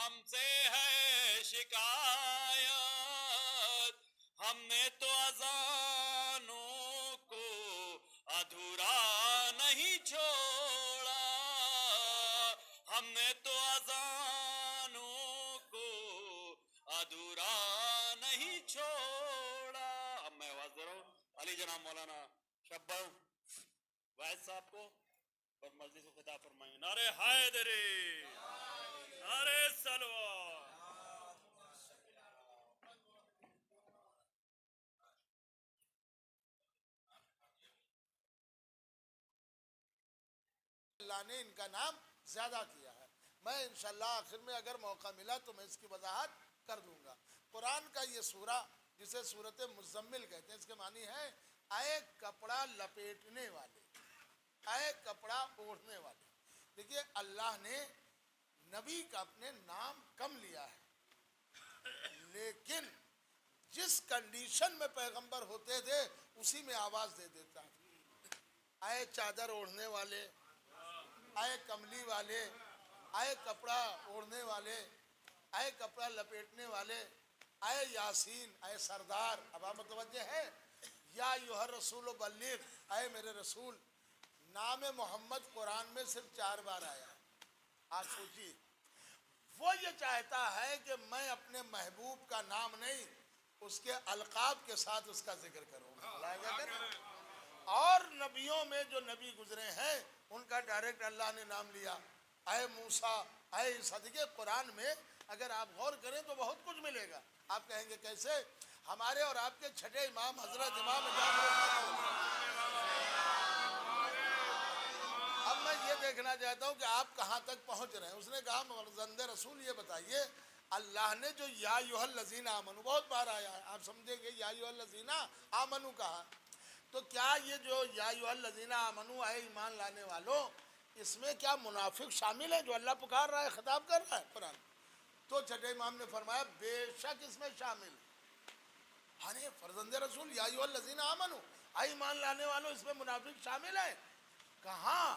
ہم سے ہے شکایت، ہم نے تو اذانوں کو ادھورا نہیں چھوڑا، ہم نے تو اذانوں کو ادھورا نہیں چھوڑا۔ اب میں آواز دے رہا ہوں علی جناب مولانا شبر واحد صاحب کو، اور مجلس کو خطاب فرمائیں۔ نعرہ حیدری، نعرہ سلوات۔ اللہ نے ان کا نام زیادہ کیا ہے۔ میں انشاءاللہ آخر میں اگر موقع ملا تو میں اس کی وضاحت کر دوں گا۔ قرآن کا یہ سورہ جسے سورۃ مزمل کہتے ہیں، اس کے معنی ہے اے کپڑا لپیٹنے والے، اے کپڑا اوڑھنے والے۔ دیکھیے اللہ نے نبی کا اپنے نام کم لیا ہے، لیکن جس کنڈیشن میں پیغمبر ہوتے تھے اسی میں آواز دے دیتا ہے۔ اے چادر اوڑھنے والے، اے کملی والے، اے کپڑا اوڑھنے والے، اے کپڑا لپیٹنے والے، اے یاسین، اے سردار۔ اب آپ متوجہ ہے، یا ایھا الرسول بلغ، اے میرے رسول۔ نام محمد قرآن میں صرف 4 بار آیا ہے۔ آج سوچیے، وہ یہ چاہتا ہے کہ میں اپنے محبوب کا نام نہیں، اس کے القاب کے ساتھ اس کا ذکر کروں گا۔ اور نبیوں میں جو نبی گزرے ہیں ان کا ڈائریکٹ اللہ نے نام لیا، اے موسیٰ، اے عیسیٰ۔ دیکھیے قرآن میں اگر آپ غور کریں تو بہت کچھ ملے گا۔ آپ کہیں گے کیسے؟ ہمارے اور آپ کے چھٹے امام حضرت امام جعفر۔ اب میں یہ دیکھنا چاہتا ہوں کہ آپ کہاں تک پہنچ رہے ہیں۔ اس نے کہا فرزند رسول یہ بتائیے، اللہ نے جو یا ایھا الذین آمنو بہت بار آیا ہے، آپ سمجھیں گے یا ایھا الذین آمنو کہا، تو کیا یہ جو یا ایھا الذین آمنو اے ایمان لانے والوں، اس میں کیا منافق شامل ہیں جو اللہ پکار رہا ہے، خطاب کر رہا ہے قرآن؟ تو چھٹے امام نے فرمایا بے شک اس میں شامل ہے۔ ہاں فرزند رسول یا ایھا الذین آمنو اے ایمان لانے والوں، اس میں منافق شامل ہیں؟ کہاں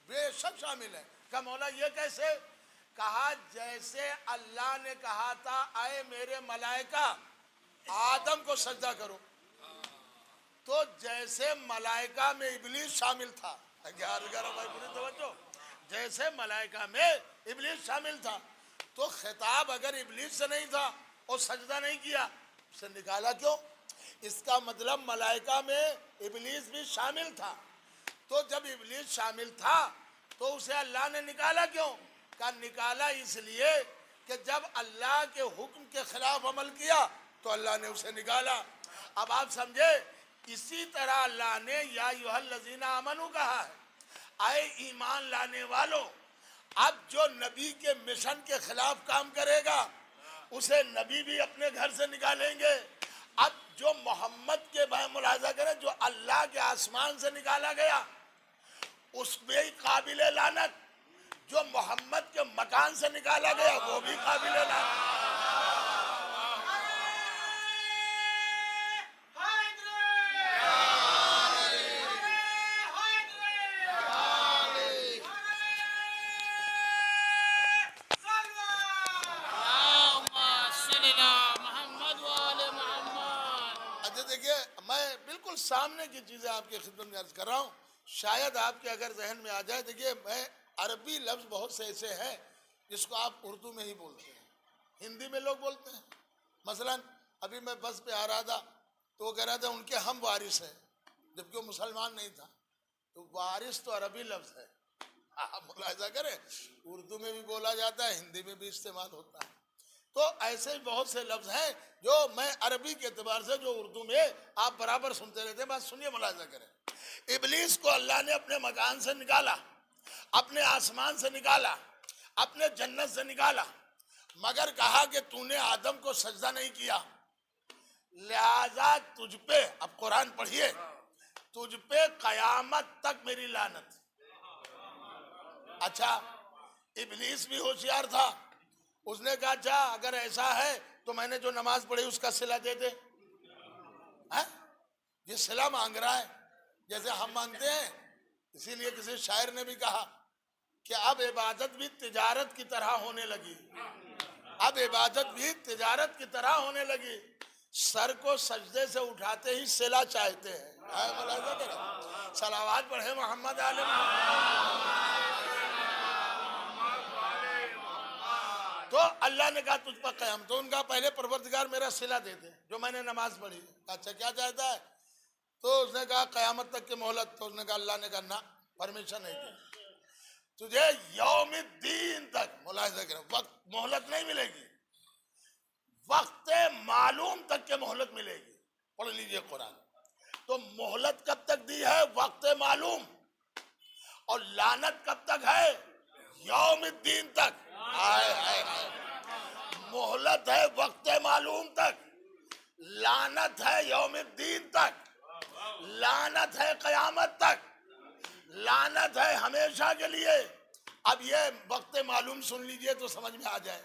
بے شک شامل ہے۔ کہ مولا یہ کیسے؟ کہا جیسے اللہ نے کہا تھا اے میرے ملائکہ آدم کو سجدہ کرو، تو جیسے ملائکہ میں ابلیس شامل تھا، جیسے ملائکہ میں ابلیس شامل تھا، تو خطاب اگر ابلیس سے نہیں تھا اور سجدہ نہیں کیا، اسے نکالا کیوں؟ اس کا مطلب ملائکہ میں ابلیس بھی شامل تھا۔ تو جب ابلیس شامل تھا تو اسے اللہ نے نکالا کیوں؟ کہ نکالا اس لیے کہ جب اللہ کے حکم کے خلاف عمل کیا تو اللہ نے اسے نکالا۔ اب آپ سمجھے، اسی طرح اللہ نے یا ایھا الذین آمنو کہا ہے، اے ایمان لانے والوں۔ اب جو نبی کے مشن کے خلاف کام کرے گا اسے نبی بھی اپنے گھر سے نکالیں گے۔ اب جو محمد کے ملاحظہ کریں، جو اللہ کے آسمان سے نکالا گیا اس میں ہی قابل لعنت، جو محمد کے مکان سے نکالا گیا وہ بھی قابل لعنت۔ سامنے کی چیزیں آپ کی خدمت میں عرض کر رہا ہوں، شاید آپ کے اگر ذہن میں آ جائے۔ دیکھیے میں عربی لفظ بہت سے ایسے ہیں جس کو آپ اردو میں ہی بولتے ہیں، ہندی میں لوگ بولتے ہیں۔ مثلا ابھی میں بس پہ آ رہا تھا تو وہ کہہ رہا تھا ان کے ہم وارث ہیں، جبکہ وہ مسلمان نہیں تھا۔ تو وارث تو عربی لفظ ہے، آپ ملاحظہ کریں، اردو میں بھی بولا جاتا ہے، ہندی میں بھی استعمال ہوتا ہے۔ تو ایسے بہت سے لفظ ہیں جو میں عربی کے اعتبار سے جو اردو میں آپ برابر سنتے رہتے ہیں۔ بات سنیے، ملاحظہ کریں۔ ابلیس کو اللہ نے اپنے مکان سے نکالا، اپنے آسمان سے نکالا، اپنے جنت سے نکالا، مگر کہا کہ تو نے آدم کو سجدہ نہیں کیا، لہذا تجھ پہ، اب قرآن پڑھیے، تجھ پہ قیامت تک میری لعنت۔ اچھا ابلیس بھی ہوشیار تھا، اس نے کہا اچھا اگر ایسا ہے تو میں نے جو نماز پڑھی اس کا صلہ دے دے۔ یہ صلہ مانگ رہا ہے جیسے ہم مانگتے ہیں۔ اسی لیے کسی شاعر نے بھی کہا کہ اب عبادت بھی تجارت کی طرح ہونے لگی۔ اب عبادت بھی تجارت کی طرح ہونے لگی. سر کو سجدے سے اٹھاتے ہی صلہ چاہتے ہیں. ملاحظہ کرو. صلوات پڑھے محمد علیہ محمد. تو اللہ نے کہا تجھ پر قیام. تو ان کا پہلے پروردگار میرا صلہ دے دے جو میں نے نماز پڑھی. اچھا کیا چاہتا ہے؟ تو اس نے کہا قیامت تک کی مہلت. تو اس نے کہا اللہ نے کہا نہ پرمیشن نہیں دی تجھے یوم الدین تک. ملاحظہ کرو وقت مہلت نہیں ملے گی, وقت معلوم تک کے مہلت ملے گی. پڑھ لیجئے قرآن. تو مہلت کب تک دی ہے؟ وقت معلوم. اور لعنت کب تک ہے؟ یوم الدین تک. ہائے ہائے ہائے. مہلت ہے وقت معلوم تک, لعنت ہے یوم الدین تک, لعنت ہے قیامت تک, لعنت ہے ہمیشہ کے لیے. اب یہ وقت معلوم سن لیجئے تو سمجھ میں آ جائے.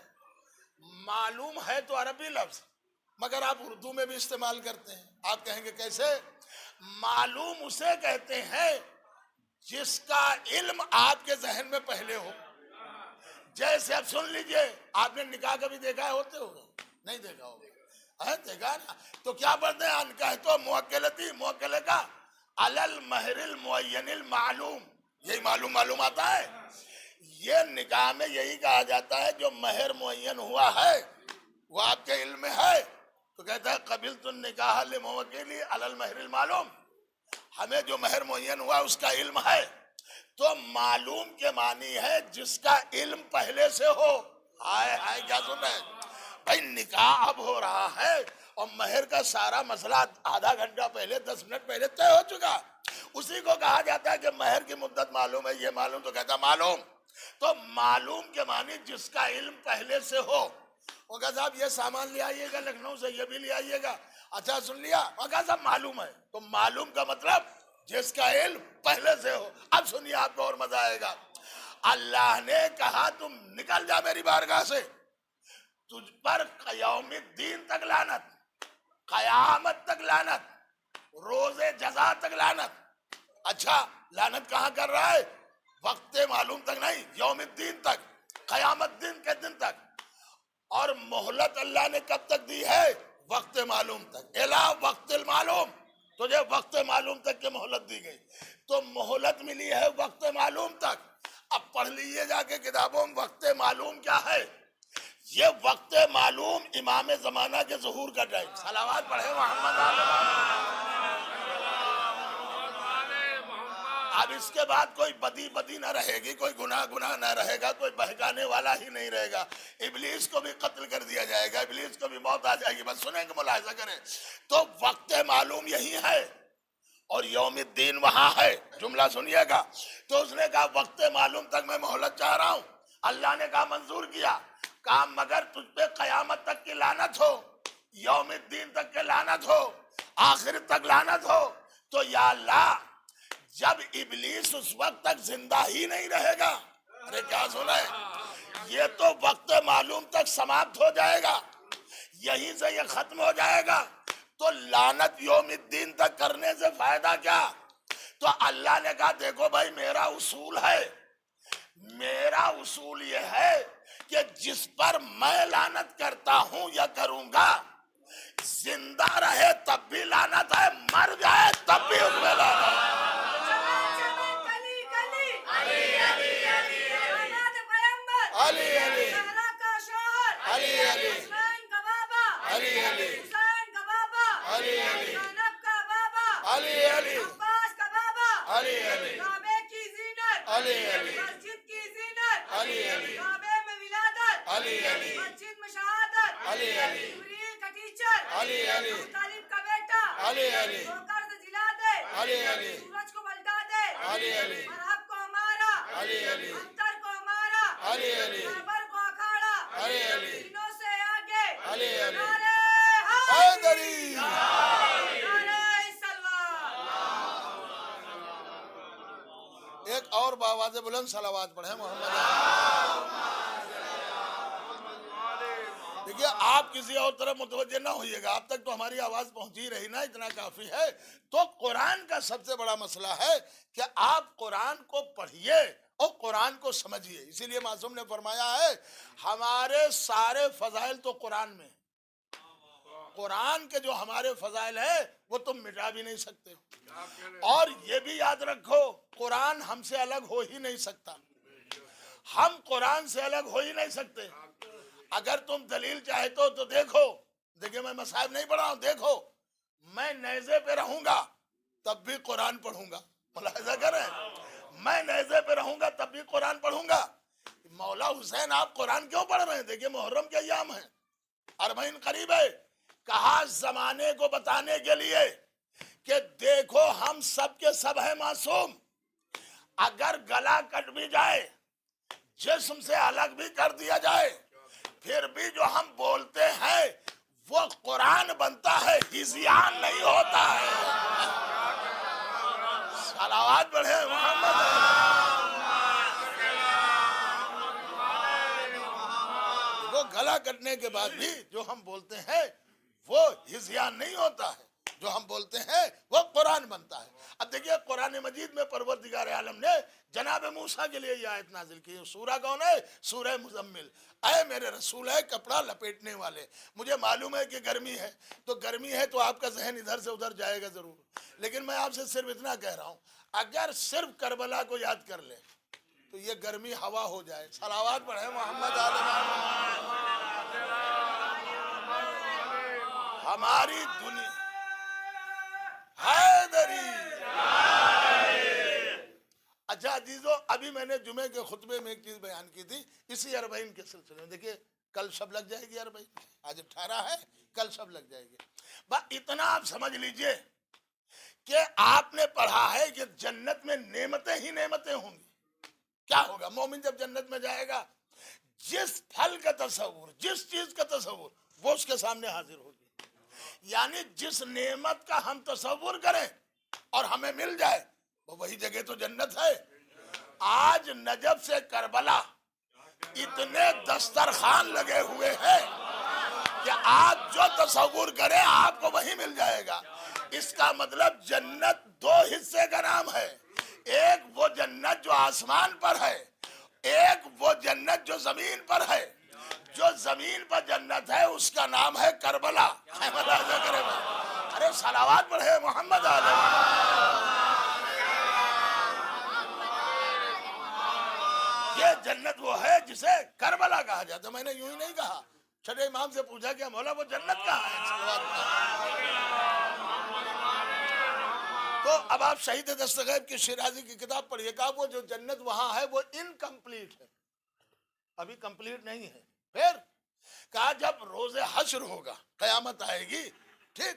معلوم ہے تو عربی لفظ, مگر آپ اردو میں بھی استعمال کرتے ہیں. آپ کہیں گے کیسے؟ معلوم اسے کہتے ہیں جس کا علم آپ کے ذہن میں پہلے ہو. جیسے اب سن لیجئے, آپ نے نکاح کبھی دیکھا ہے؟ ہوتے ہوگا نہیں دیکھا ہوگا, دیکھا نا. تو کیا پڑھتے ہیں؟ انکاہ تو موکلتی, موکلے کا علل مہر المعین المعلوم. یہی معلوم معلوم آتا ہے. یہ نکاح میں یہی کہا جاتا ہے جو مہر معین ہوا ہے وہ آپ کے علم میں ہے. تو کہتا ہے قبلت النکاح لموکلی علی المہر المعلوم. ہمیں جو مہر معین ہوا اس کا علم ہے. تو معلوم کے معنی ہے جس کا علم پہلے سے ہو. ہائے ہائے کیا سن رہے ہیں بھائی؟ نکاح اب ہو رہا ہے اور مہر کا سارا مسئلہ آدھا گھنٹہ پہلے 10 منٹ پہلے طے ہو چکا. اسی کو کہا جاتا ہے کہ مہر کی مدت معلوم ہے, یہ معلوم. تو کہتا معلوم. تو معلوم کے معنی جس کا علم پہلے سے ہو. وہ کہا صاحب یہ سامان لے آئیے گا لکھنؤ سے, یہ بھی لے آئیے گا. اچھا سن لیا. وہ کہا صاحب معلوم ہے. تو معلوم کا مطلب جس کا علم پہلے سے ہو. اب سنیے آپ کو اور مزہ آئے گا. اللہ نے کہا تم نکل جا میری بارگاہ سے, تجھ پر یوم الدین تک لعنت, قیامت تک لعنت, روز جزا تک لعنت. اچھا لعنت کہاں کر رہا ہے؟ وقت معلوم تک نہیں, یوم الدین تک, قیامت دن کے دن تک. اور مہلت اللہ نے کب تک دی ہے؟ وقت معلوم تک. الا وقت المعلوم. تجھے وقت معلوم تک کی مہلت دی گئی. تو مہلت ملی ہے وقت معلوم تک. اب پڑھ لیجیے جا کے کتابوں میں وقت معلوم کیا ہے. یہ وقت معلوم امام زمانہ کے ظہور کا ٹائم. صلوات پڑھے محمد علیہ. اب اس کے بعد کوئی بدی نہ رہے گی, کوئی گناہ نہ رہے گا, کوئی بہکانے والا ہی نہیں رہے گا. ابلیس کو بھی قتل کر دیا جائے گا, ابلیس کو بھی موت آ جائے گی. بس سنیں کہ ملاحظہ کریں. تو وقت معلوم یہی ہے اور یوم الدین وہاں ہے. جملہ سنیے گا. تو اس نے کہا وقت معلوم تک میں مہلت چاہ رہا ہوں. اللہ نے کہا منظور کیا. کہا مگر تجھ پہ قیامت تک کی لعنت ہو, یوم الدین تک کے لعنت ہو, آخرت تک لعنت ہو. تو یا اللہ جب ابلیس اس وقت تک زندہ ہی نہیں رہے گا. ارے کیا سنا ہے؟ یہ تو وقت معلوم تک سماپت ہو جائے گا, یہیں سے یہ ختم ہو جائے گا. تو لعنت یوم الدین تک کرنے سے فائدہ کیا؟ تو اللہ نے کہا دیکھو بھائی میرا اصول ہے, میرا اصول یہ ہے کہ جس پر میں لعنت کرتا ہوں یا کروں گا, زندہ رہے تب بھی لعنت ہے, مر جائے تب بھی اس میں لعنت ہے. علی علی علی علی علی علی علی علی علی علی علی علی کعبے کی زینت, علی علی مسجد کی زینت, علی علی کعبے میں ولادت, علی علی مسجد میں شہادت, علی علی جبریل کا ٹیچر, علی علی ابو طالب کا بیٹا, علی علی ٹھوکر سے جلا دے, علی علی سورج کو پلٹا دے, علی علی مرحب کو ہمارا, علی علی انتر کو ہمارا, علی علی خیبر کو اکھاڑا, علی علی تینوں سے آگے, علی علی نعرے حیدری. نعرے سلوات. ایک اور باواز بلند صلوات پڑھیں محمد. دیکھیے آپ کسی اور طرف متوجہ نہ ہوئیے گا, اب تک تو ہماری آواز پہنچی رہی نا, اتنا کافی ہے. تو قرآن کا سب سے بڑا مسئلہ ہے کہ آپ قرآن کو پڑھیے اور قرآن کو سمجھیے. اسی لیے معصوم نے فرمایا ہے ہمارے سارے فضائل تو قرآن میں. قرآن کے جو ہمارے فضائل ہیں وہ تم مٹا بھی نہیں سکتے. اور یہ بھی یاد رکھو قرآن ہم سے الگ ہو ہی نہیں سکتا. ہم قرآن سے الگ ہو ہی نہیں سکتے. اگر تم دلیل چاہتے ہو تو دیکھیے میں مصاحب نہیں پڑھا ہوں. دیکھو میں نیزے پہ رہوں گا تب بھی قرآن پڑھوں گا. ملاحظہ کریں میں نیزے پہ رہوں گا تب بھی قرآن پڑھوں گا. مولا حسین آپ قرآن کیوں پڑھ رہے ہیں؟ دیکھیے محرم کے ایام ہیں, اربعین قریب ہے. کہا زمانے کو بتانے کے لیے کہ دیکھو ہم سب کے سب ہیں معصوم. اگر گلا کٹ بھی جائے, جسم سے الگ بھی کر دیا جائے, پھر بھی جو ہم بولتے ہیں وہ قرآن بنتا ہے, ہزیان نہیں ہوتا ہے. صلوات پڑھے محمد. وہ گلا کٹنے کے بعد بھی جو ہم بولتے ہیں وہ ہزیان نہیں ہوتا ہے. جو ہم بولتے ہیں وہ قرآن بنتا ہے. اب دیکھیے قرآن مجید میں پروردگار عالم نے جناب موسیٰ کے لیے یہ آیت نازل کی. سورہ کون ہے؟ سورہ مزمل. اے میرے رسول ہے کپڑا لپیٹنے والے, مجھے معلوم ہے کہ گرمی ہے تو آپ کا ذہن ادھر سے ادھر جائے گا ضرور, لیکن میں آپ سے صرف اتنا کہہ رہا ہوں اگر صرف کربلا کو یاد کر لیں تو یہ گرمی ہوا ہو جائے. صلوات پڑھیں محمد آل محمد. ہماری دنیا حیدری. اچھا عزیزو, ابھی میں نے جمعے کے خطبے میں ایک چیز بیان کی تھی اسی اربعین کے سلسلے میں. دیکھیے کل شب لگ جائے گی اربعین, آج 18 ہے, کل شب لگ جائے گی. بس اتنا آپ سمجھ لیجئے کہ آپ نے پڑھا ہے کہ جنت میں نعمتیں ہی نعمتیں ہوں گی. کیا ہوگا مومن جب جنت میں جائے گا؟ جس پھل کا تصور, جس چیز کا تصور وہ اس کے سامنے حاضر ہوگی. یعنی جس نعمت کا ہم تصور کریں اور ہمیں مل جائے وہ وہی جگہ تو جنت ہے. آج نجف سے کربلا اتنے دسترخوان لگے ہوئے ہیں کہ آپ جو تصور کریں آپ کو وہی مل جائے گا. اس کا مطلب جنت دو حصے کا نام ہے. ایک وہ جنت جو آسمان پر ہے, ایک وہ جنت جو زمین پر ہے. جو زمین پر جنت ہے اس کا نام ہے کربلا. ارے صلوات پڑھے محمد علیہ. یہ جنت وہ ہے جسے کربلا کہا جاتا. میں نے یوں ہی نہیں کہا, چھٹے امام سے پوچھا کہ مولا وہ جنت کہاں ہے؟ تو اب آپ شہید دستغیب کی شیرازی کی کتاب پڑھیے. کہا وہ جو جنت وہاں ہے وہ انکمپلیٹ ہے, ابھی کمپلیٹ نہیں ہے. پھر کہا جب روز حشر ہوگا, قیامت آئے گی, ٹھیک,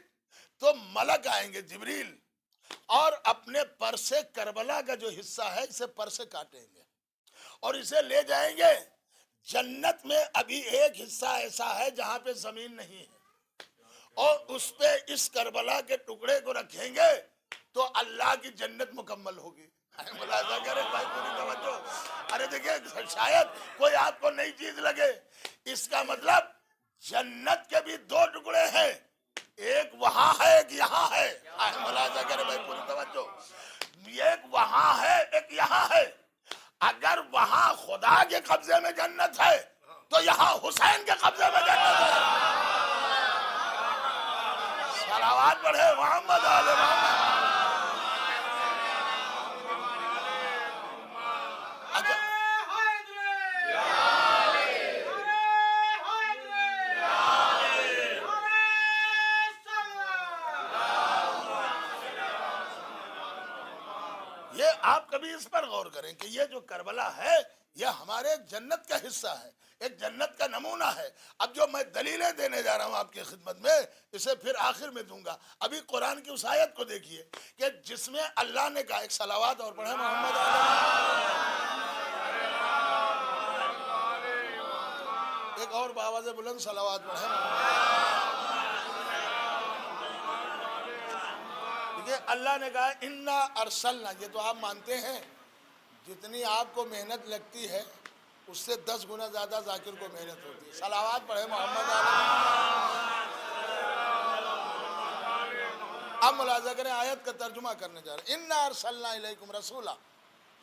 تو ملک آئیں گے جبریل اور اپنے پر سے کربلا کا جو حصہ ہے اسے پر سے کاٹیں گے اور اسے لے جائیں گے جنت میں. ابھی ایک حصہ ایسا ہے جہاں پہ زمین نہیں ہے اور اس پہ اس کربلا کے ٹکڑے کو رکھیں گے تو اللہ کی جنت مکمل ہوگی. ملاحظہ کریں بھائی, پوری توجہ. ارے دیکھیں شاید کوئی آپ کو نئی چیز لگے, اس کا مطلب جنت کے بھی دو ٹکڑے ہیں, ایک وہاں ہے ایک یہاں ہے. ملاحظہ کریں بھائی پوری توجہ. ایک وہاں ہے ایک یہاں ہے. اگر وہاں خدا کے قبضے میں جنت ہے تو یہاں حسین کے قبضے میں جنت ہے. صلوات پڑھے محمد آل محمد. یہ آپ کبھی اس پر غور کریں کہ یہ جو کربلا ہے یہ ہمارے جنت کا حصہ ہے, ایک جنت کا نمونہ ہے. اب جو میں دلیلیں دینے جا رہا ہوں آپ کی خدمت میں اسے پھر آخر میں دوں گا. ابھی قرآن کی اس آیت کو دیکھیے کہ جس میں اللہ نے کہا, ایک صلوات اور پڑھیں محمد ایک اور باواز بلند صلوات پڑھیں محمد. اللہ نے کہا انا ارسلنا, یہ تو آپ مانتے ہیں جتنی آپ کو محنت لگتی ہے اس سے 10 گنا زیادہ ذاکر کو محنت ہوتی ہے. صلوات پڑھے محمد علیہ. اب ملاحظہ کریں آیت کا ترجمہ کرنے جا رہے ہیں. انا ارسلنا الیکم رسولا,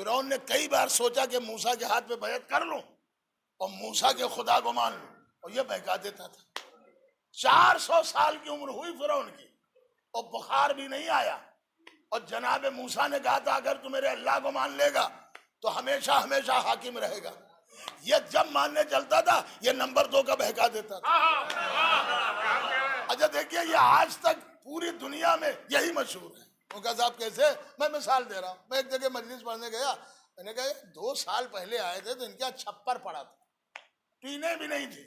فرعون نے کئی بار سوچا کہ موسیٰ کے ہاتھ پہ بیعت کر لوں اور موسیٰ کے خدا کو مان لوں، اور یہ بہکا دیتا تھا۔ 400 سال کی عمر ہوئی فرعون کی اور بخار بھی نہیں آیا، اور جناب موسیٰ نے کہا تھا اگر تو میرے اللہ کو مان لے گا تو ہمیشہ ہمیشہ حاکم رہے گا۔ یہ جب ماننے چلتا تھا یہ نمبر 2 کا بہکا دیتا تھا۔ اچھا دیکھیے یہ آج تک پوری دنیا میں یہی مشہور ہے۔ وہ کہا صاحب کیسے؟ میں مثال دے رہا ہوں، میں ایک جگہ مجلس پڑھنے گیا، میں نے کہا 2 سال پہلے آئے تھے تو ان کا چھپر پڑا تھا، ٹینیں بھی نہیں تھی،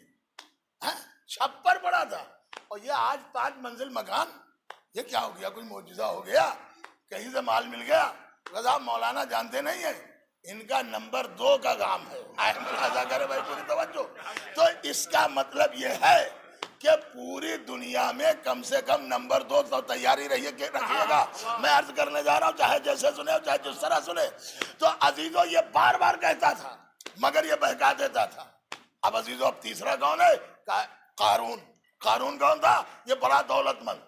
چھپر پڑا تھا، اور یہ آج 5 منزل مکان۔ یہ کیا ہو گیا؟ کوئی معجزہ ہو گیا؟ کہیں سے مال مل گیا؟ صاحب مولانا جانتے نہیں ہیں ان کا نمبر 2 کا کام ہے۔ ملاحظہ کرے بھائی پوری توجہ۔ تو اس کا مطلب یہ ہے کہ پوری دنیا میں کم سے کم نمبر 2 تو تیاری رکھیے گا۔ میں عرض کرنے جا رہا ہوں، چاہے جیسے سنے ہو چاہے جس طرح سنے۔ تو عزیزو یہ بار بار کہتا تھا مگر یہ بہکا دیتا تھا۔ اب عزیزو اب تیسرا کون ہے؟ قارون۔ قارون کون تھا؟ یہ بڑا دولت مند۔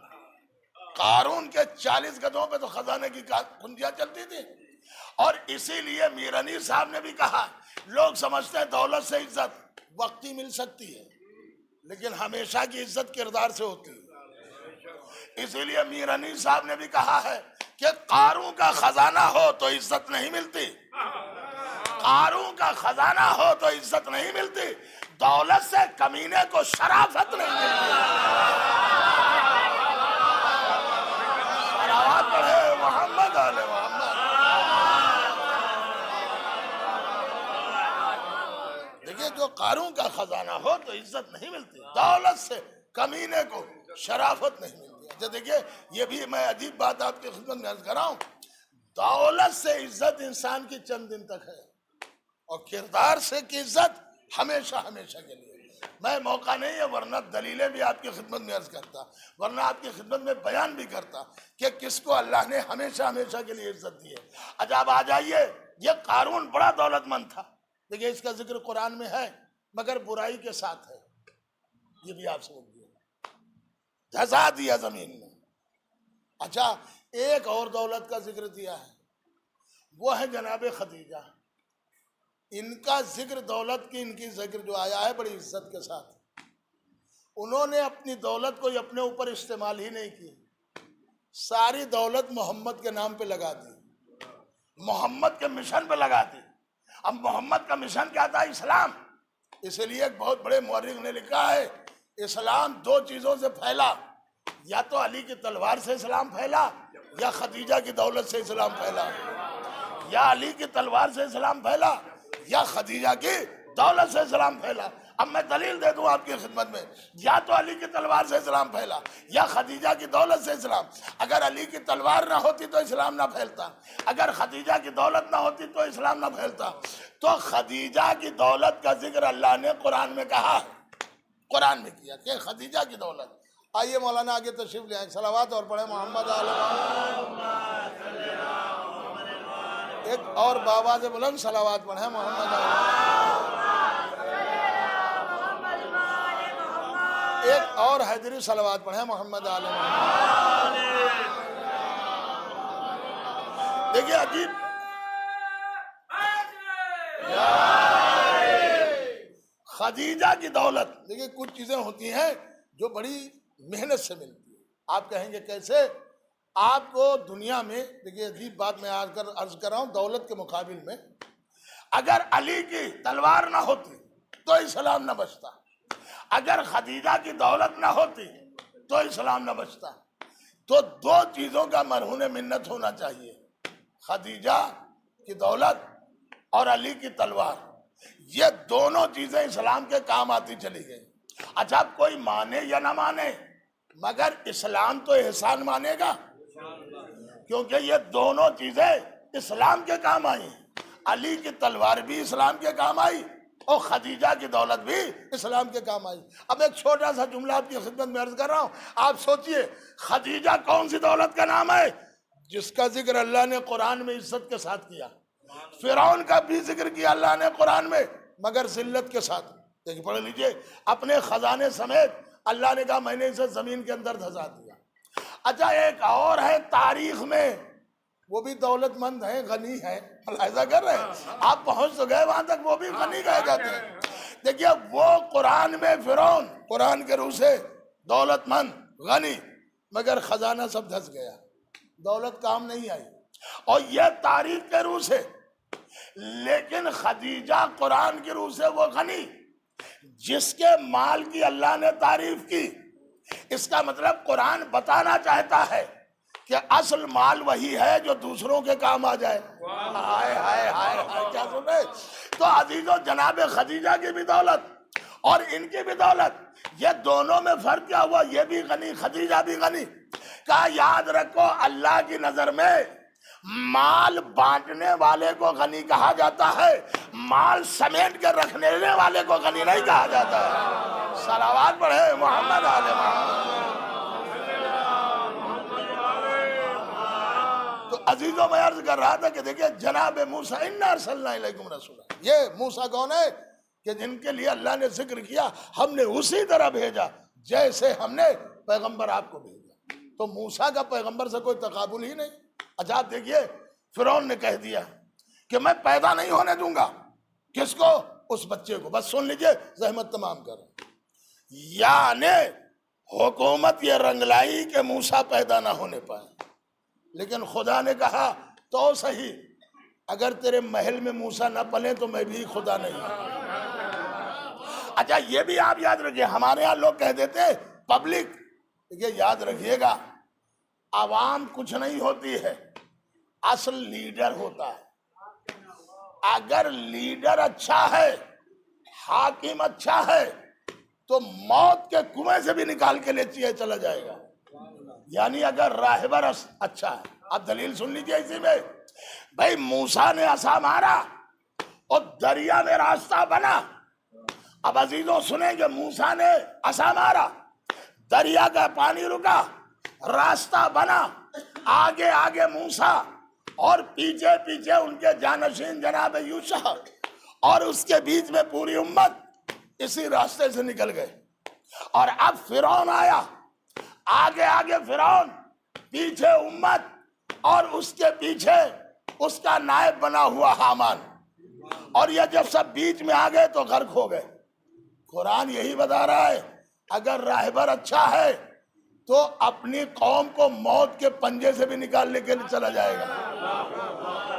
قارون کے 40 گدھوں پہ تو خزانے کی کنجیاں چلتی تھی، اور اسی لیے میر انیر صاحب نے بھی کہا لوگ سمجھتے ہیں دولت سے عزت وقتی مل سکتی ہے لیکن ہمیشہ کی عزت کردار سے ہوتی ہے۔ اسی لیے میر انیر صاحب نے بھی کہا ہے کہ قارون کا خزانہ ہو تو عزت نہیں ملتی، قارون کا خزانہ ہو تو عزت نہیں ملتی، دولت سے کمینے کو شرافت نہیں ملتی۔ شرافت پڑھے محمد آل محمد۔ دیکھیے جو قارون کا خزانہ ہو تو عزت نہیں ملتی، دولت سے کمینے کو شرافت نہیں ملتی۔ اچھا دیکھیے یہ بھی میں عجیب بات آپ کی خدمت میں عرض کر رہا ہوں، دولت سے عزت انسان کی چند دن تک ہے، اور کردار سے کی عزت ہمیشہ ہمیشہ کے لیے۔ میں موقع نہیں ہے ورنہ دلیلیں بھی آپ کی خدمت میں عرض کرتا، ورنہ آپ کی خدمت میں بیان بھی کرتا کہ کس کو اللہ نے ہمیشہ ہمیشہ کے لیے عزت دی ہے۔ اچھا اب آ جائیے، یہ قارون بڑا دولت مند تھا، دیکھیے اس کا ذکر قرآن میں ہے مگر برائی کے ساتھ ہے، یہ بھی آپ سمجھ لیے، دھسا دیا زمین میں۔ اچھا ایک اور دولت کا ذکر دیا ہے، وہ ہے جناب خدیجہ۔ ان کا ذکر دولت کی، ان کی ذکر جو آیا ہے بڑی عزت کے ساتھ۔ انہوں نے اپنی دولت کو اپنے اوپر استعمال ہی نہیں کی، ساری دولت محمد کے نام پہ لگا دی، محمد کے مشن پہ لگا دی۔ اب محمد کا مشن کیا تھا؟ اسلام۔ اسی لیے ایک بہت بڑے مورخ نے لکھا ہے اسلام 2 چیزوں سے پھیلا، یا تو علی کی تلوار سے اسلام پھیلا یا خدیجہ کی دولت سے اسلام پھیلا، یا علی کی تلوار سے اسلام پھیلا یا خدیجہ کی دولت سے اسلام پھیلا۔ اب میں دلیل دے دوں آپ کی خدمت میں، یا تو علی کی تلوار سے اسلام پھیلا یا خدیجہ کی دولت سے اسلام۔ اگر علی کی تلوار نہ ہوتی تو اسلام نہ پھیلتا، اگر خدیجہ کی دولت نہ ہوتی تو اسلام نہ پھیلتا۔ تو خدیجہ کی دولت کا ذکر اللہ نے قرآن میں کہا ہے، قرآن میں کیا کہ خدیجہ کی دولت۔ آئیے مولانا آگے تشریف لے آئیں، صلوات اور پڑھیں محمد آل محمد۔ ایک اور بابا سے بلند صلوات پڑھیں محمد آل محمد۔ ایک اور حیدری صلوات پڑھیں محمد آل محمد۔ دیکھیے عجیب، خدیجہ کی دولت، دیکھیے کچھ چیزیں ہوتی ہیں جو بڑی محنت سے ملتی ہے۔ آپ کہیں گے کیسے؟ آپ کو دنیا میں، دیکھیے عجیب بات میں عرض کر رہا ہوں، دولت کے مقابل میں اگر علی کی تلوار نہ ہوتی تو اسلام نہ بچتا، اگر خدیجہ کی دولت نہ ہوتی تو اسلام نہ بچتا۔ تو 2 چیزوں کا مرہون منت ہونا چاہیے، خدیجہ کی دولت اور علی کی تلوار، یہ دونوں چیزیں اسلام کے کام آتی چلی گئی۔ اچھا اب کوئی مانے یا نہ مانے مگر اسلام تو احسان مانے گا، کیونکہ یہ دونوں چیزیں اسلام کے کام آئی، علی کی تلوار بھی اسلام کے کام آئی اور خدیجہ کی دولت بھی اسلام کے کام آئی۔ اب ایک چھوٹا سا جملہ آپ کی خدمت میں عرض کر رہا ہوں، آپ سوچئے خدیجہ کون سی دولت کا نام ہے جس کا ذکر اللہ نے قرآن میں عزت کے ساتھ کیا؟ فرعون کا بھی ذکر کیا اللہ نے قرآن میں مگر ذلت کے ساتھ۔ دیکھیں پڑھ لیجئے، اپنے خزانے سمیت اللہ نے کہا میں نے اسے زمین کے اندر دھسا دیا۔ اچھا ایک اور ہے تاریخ میں وہ بھی دولت مند ہیں، غنی ہیں، ملاحظہ کر رہے ہیں؟ آپ پہنچ تو گئے وہاں تک، وہ بھی غنی کہے جاتے ہیں۔ دیکھیے وہ قرآن میں فرعون قرآن کے روح سے دولت مند غنی، مگر خزانہ سب دھس گیا، دولت کام نہیں آئی، اور یہ تاریخ کے روح سے۔ لیکن خدیجہ قرآن کی روح سے وہ غنی جس کے مال کی اللہ نے تعریف کی۔ اس کا مطلب قرآن بتانا چاہتا ہے کہ اصل مال وہی ہے جو دوسروں کے کام آ جائے۔ ہائے ہائے ہائے ہائے، کیا سن رہے؟ تو عزیزو، جناب خدیجہ کی بھی دولت اور ان کی بھی دولت، یہ دونوں میں فرق کیا ہوا؟ یہ بھی غنی، خدیجہ بھی غنی۔ کہا یاد رکھو اللہ کی نظر میں مال بانٹنے والے کو غنی کہا جاتا ہے، مال سمیٹ کے رکھنے والے کو غنی نہیں کہا جاتا ہے۔ صلوات پڑھے محمد آل محمد۔ تو عزیزوں، میں عرض کر رہا تھا کہ دیکھیں جناب موسیٰ اِنَّا أَرْسَلْنَا إِلَيْكُمْ رَسُولًا، یہ موسیٰ کون ہے کہ جن کے لیے اللہ نے ذکر کیا ہم نے اسی طرح بھیجا جیسے ہم نے پیغمبر آپ کو بھیجا۔ تو موسیٰ کا پیغمبر سے کوئی تقابل ہی نہیں۔ اچھا آپ دیکھیے، فرعون نے کہہ دیا کہ میں پیدا نہیں ہونے دوں گا، کس کو؟ اس بچے کو۔ بس سن لیجئے، زحمت تمام کر۔ یعنی حکومت یہ رنگ لائی کہ موسیٰ پیدا نہ ہونے پائے، لیکن خدا نے کہا تو صحیح، اگر تیرے محل میں موسیٰ نہ پلے تو میں بھی خدا نہیں ہوں۔ اچھا یہ بھی آپ یاد رکھیے، ہمارے ہاں لوگ کہہ دیتے پبلک، یہ یاد رکھیے گا، عوام کچھ نہیں ہوتی ہے، اصل لیڈر ہوتا ہے۔ اگر لیڈر اچھا ہے، حاکم اچھا ہے، تو موت کے کنویں سے بھی نکال کے لے چلا جائے گا۔ یعنی اگر راہبر اچھا ہے، اب دلیل سن لیجیے اسی میں، بھائی موسیٰ نے عصا مارا اور دریا میں راستہ بنا۔ اب عزیزوں سنیں کہ موسیٰ نے عصا مارا، دریا کا پانی رکا، راستہ بنا، آگے آگے موسیٰ اور پیچھے پیچھے ان کے جانشین جناب یوشع، اور اس کے بیچ میں پوری امت اسی راستے سے نکل گئے۔ اور اب فرعون آیا، آگے آگے فرعون، پیچھے امت، اور اس کے پیچھے اس کا نائب بنا ہوا حامان، اور یہ جب سب بیچ میں آ گئے تو غرق ہو گئے۔ قرآن یہی بتا رہا ہے، اگر راہبر اچھا ہے تو اپنی قوم کو موت کے پنجے سے بھی نکالنے کے لیے چلا جائے گا،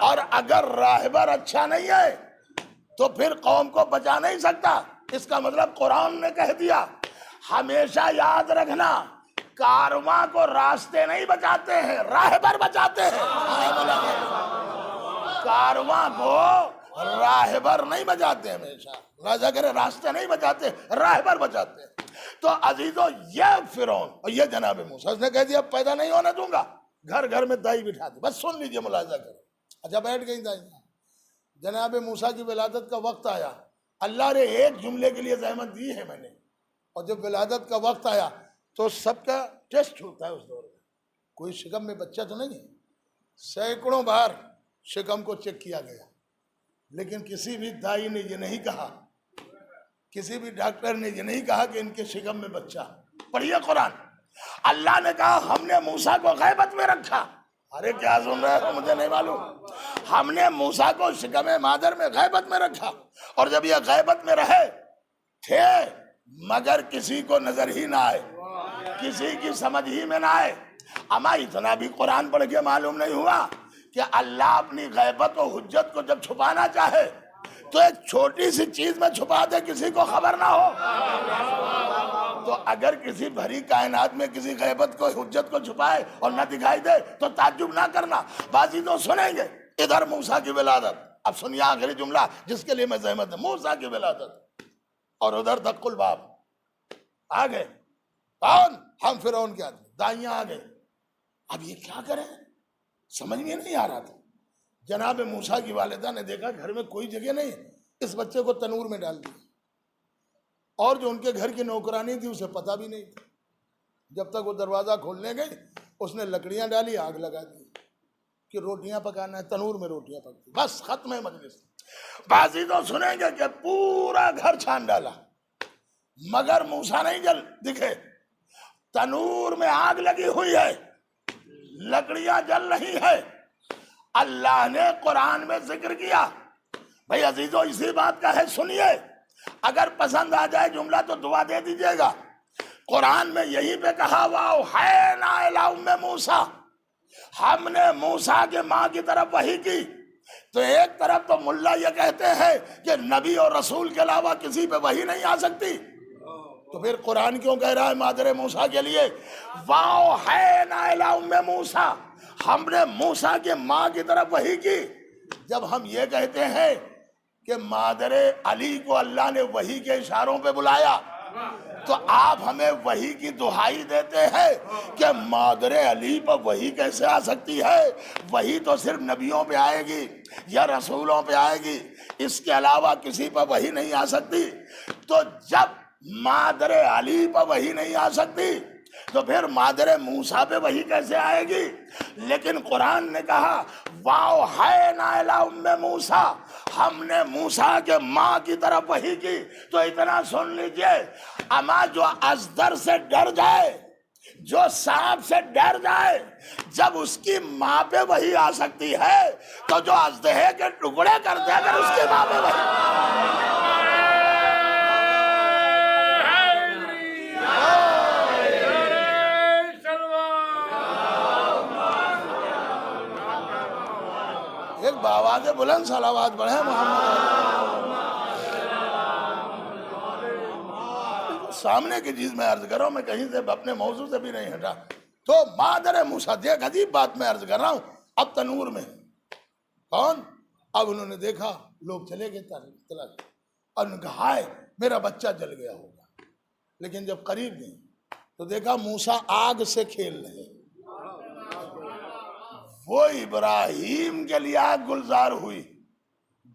اور اگر راہبر اچھا نہیں ہے تو پھر قوم کو بچا نہیں سکتا۔ اس کا مطلب قرآن نے کہہ دیا، ہمیشہ یاد رکھنا، کارواں کو راستے نہیں بچاتے ہیں، راہبر بچاتے ہیں۔ کارواں کو راہبر نہیں بچاتے، ہمیشہ راجہ کرے راستے نہیں بچاتے، راہبر بچاتے ہیں۔ تو عزیزو، یہ فرعون اور یہ جناب موسیٰ، اس نے کہہ دیا پیدا نہیں ہونے دوں گا، گھر گھر میں دائی بٹھا دی۔ بس سن لیجئے، ملاحظہ کریں۔ اچھا بیٹھ گئی دائی، جناب موسیٰ کی ولادت کا وقت آیا، اللہ نے ایک جملے کے لیے زحمت دی ہے میں نے، اور جب ولادت کا وقت آیا تو سب کا ٹیسٹ ہوتا ہے اس دور میں، کوئی شکم میں بچہ تو نہیں ہے، سینکڑوں بار شکم کو چیک کیا گیا، لیکن کسی بھی دائی نے یہ نہیں کہا، کسی بھی ڈاکٹر نے یہ نہیں کہا کہ ان کے شکم میں بچہ۔ پڑھیے قرآن، اللہ نے کہا ہم نے موسیٰ کو غیبت میں رکھا۔ ارے کیا سن رہے ہو؟ مجھے نہیں معلوم۔ ہم نے موسیٰ کو شکم مادر میں غیبت میں رکھا، اور جب یہ غیبت میں رہے تھے مگر کسی کو نظر ہی نہ آئے، کسی کی سمجھ ہی میں نہ آئے۔ اما اتنا بھی قرآن پڑھ کے معلوم نہیں ہوا کہ اللہ اپنی غیبت و حجت کو جب چھپانا چاہے تو ایک چھوٹی سی چیز میں چھپا دے، کسی کو خبر نہ ہو؟ تو اگر کسی بھری کائنات میں کسی غیبت کو حجت کو چھپائے اور نہ دکھائی دے تو تعجب نہ کرنا۔ بازی تو سنیں گے، ادھر موسیٰ کی ولادت، اب سنیے آخری جملہ جس کے لیے میں زحمت ہے، موسیٰ کی ولادت، اور ادھر دق الباب، آگے کون؟ ہم فرعون کے آدمی، دائیاں آگے۔ اب یہ کیا کریں، سمجھ میں نہیں آ رہا تھا۔ جناب موسیٰ کی والدہ نے دیکھا گھر میں کوئی جگہ نہیں، اس بچے کو تنور میں ڈال دیا، اور جو ان کے گھر کی نوکرانی تھی اسے پتہ بھی نہیں تھا۔ جب تک وہ دروازہ کھولنے گئی اس نے لکڑیاں ڈالی، آگ لگا دی کہ روٹیاں پکانا ہے، تنور میں روٹیاں پکتی، بس ختم ہے مجلس۔ بازی تو سنیں گے کہ پورا گھر چھان ڈالا مگر موسیٰ نہیں دکھے، تنور میں آگ لگی ہوئی ہے، لکڑیاں جل رہی ہے، اللہ نے قرآن میں ذکر کیا. بھائی عزیزو اسی بات کا ہے, سنیے, اگر پسند آ جائے جملہ تو دعا دے دیجیے گا. قرآن میں یہی پہ کہا وَأَوْحَيْنَا إِلَىٰ أُمِّ مُوسَىٰ, ہم نے موسیٰ کے ماں کی طرف وحی کی. تو ایک طرف تو ملا یہ کہتے ہیں کہ نبی اور رسول کے علاوہ کسی پہ وحی نہیں آ سکتی, تو پھر قرآن کیوں کہہ رہا ہے مادر موسیٰ کے لیے وَأَوْحَيْنَا إِلَىٰ أُمِّ مُوسَىٰ, ہم نے موسیٰ کے ماں کی طرف وحی کی. جب ہم یہ کہتے ہیں کہ مادر علی کو اللہ نے وحی کے اشاروں پہ بلایا, تو آپ ہمیں وحی کی دہائی دیتے ہیں کہ مادر علی پر وحی کیسے آ سکتی ہے؟ وحی تو صرف نبیوں پہ آئے گی یا رسولوں پہ آئے گی, اس کے علاوہ کسی پر وحی نہیں آ سکتی. تو جب مادر علی پر وحی نہیں آ سکتی تو پھر مادر موسیٰ پہ وحی کیسے آئے گی؟ لیکن قرآن نے کہا وَأَوْحَيْنَا إِلَىٰ أُمِّ مُوسَىٰ, ہم نے موسیٰ کے ماں کی طرف وحی کی. تو اتنا سن لیجئے, اما جو ازدر سے ڈر جائے, جو سانپ سے ڈر جائے, جب اس کی ماں پہ وحی آ سکتی ہے تو جو اژدہے کے ٹکڑے کر دے اگر اس کی ماں پہ وحی. ایک بآواز بلند صلوات پڑھیں محمد. سامنے کی چیز میں عرض کر رہا ہوں, میں کہیں سے اپنے موضوع سے بھی نہیں ہٹا. تو مادر موسیٰ, ایک عجیب بات میں عرض کر رہا ہوں, اب تنور میں کون, اب انہوں نے دیکھا لوگ چلے گئے چلا گیا, اور انہوں نے کہا ہائے میرا بچہ جل گیا ہوگا. لیکن جب قریب گئے تو دیکھا موسیٰ آگ سے کھیل رہے. وہ ابراہیم کے لیے آگ گلزار ہوئی,